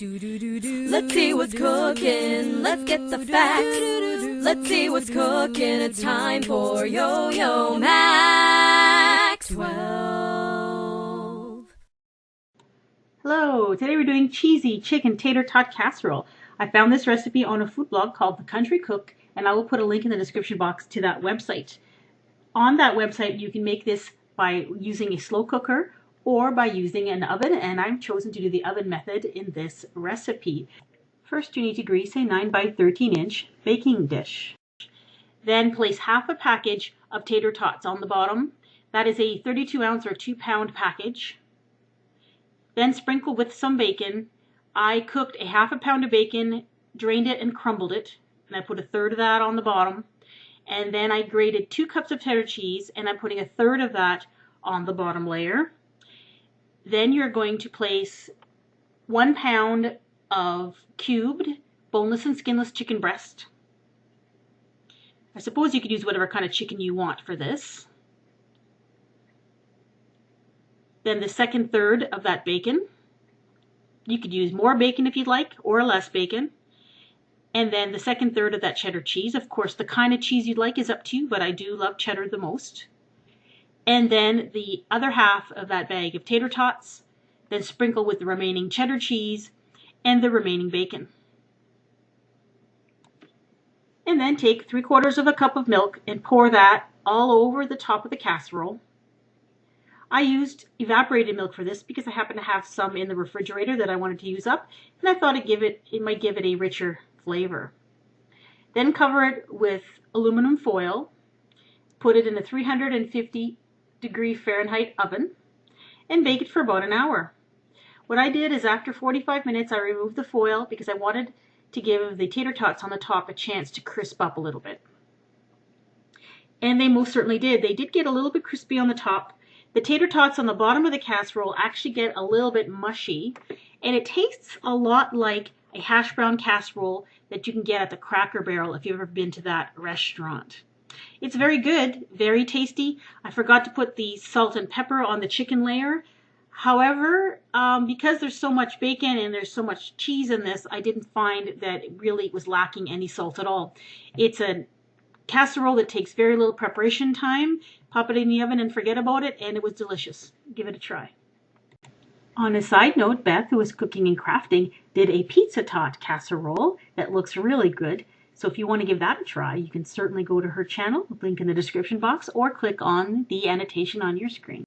Let's see what's cooking. Let's get the facts. Let's see what's cooking. It's time for Yo-Yo Maxwell. Hello, today we're doing cheesy chicken tater-tot casserole. I found this recipe on a food blog called The Country Cook, and I will put a link in the description box to that website. On that website, you can make this by using a slow cooker or by using an oven, and I've chosen to do the oven method in this recipe. First, you need to grease a 9 by 13 inch baking dish. Then place half a package of tater tots on the bottom. That is a 32 ounce or 2-pound package. Then sprinkle with some bacon. I cooked a half a pound of bacon, drained it and crumbled it, and I put a third of that on the bottom. And then I grated 2 cups of cheddar cheese, and I'm putting a third of that on the bottom layer. Then you're going to place 1 pound of cubed boneless and skinless chicken breast. I suppose you could use whatever kind of chicken you want for this. Then the second third of that bacon. You could use more bacon if you'd like, or less bacon. And then the second third of that cheddar cheese. Of course, the kind of cheese you'd like is up to you, but I do love cheddar the most. And then the other half of that bag of tater tots. Then sprinkle with the remaining cheddar cheese and the remaining bacon. And then take 3/4 cup of milk and pour that all over the top of the casserole. I used evaporated milk for this because I happen to have some in the refrigerator that I wanted to use up, and I thought it might give it a richer flavor. Then cover it with aluminum foil, put it in a 350-degree Fahrenheit oven, and bake it for about an hour. What I did is after 45 minutes I removed the foil because I wanted to give the tater tots on the top a chance to crisp up a little bit. And they most certainly did. They did get a little bit crispy on the top. The tater tots on the bottom of the casserole actually get a little bit mushy, and it tastes a lot like a hash brown casserole that you can get at the Cracker Barrel if you've ever been to that restaurant. It's very good, very tasty. I forgot to put the salt and pepper on the chicken layer. However, because there's so much bacon and there's so much cheese in this, I didn't find that it really was lacking any salt at all. It's a casserole that takes very little preparation time. Pop it in the oven and forget about it, and it was delicious. Give it a try. On a side note, Beth, who is cooking and crafting, did a pizza tot casserole that looks really good. So if you want to give that a try, you can certainly go to her channel, link in the description box, or click on the annotation on your screen.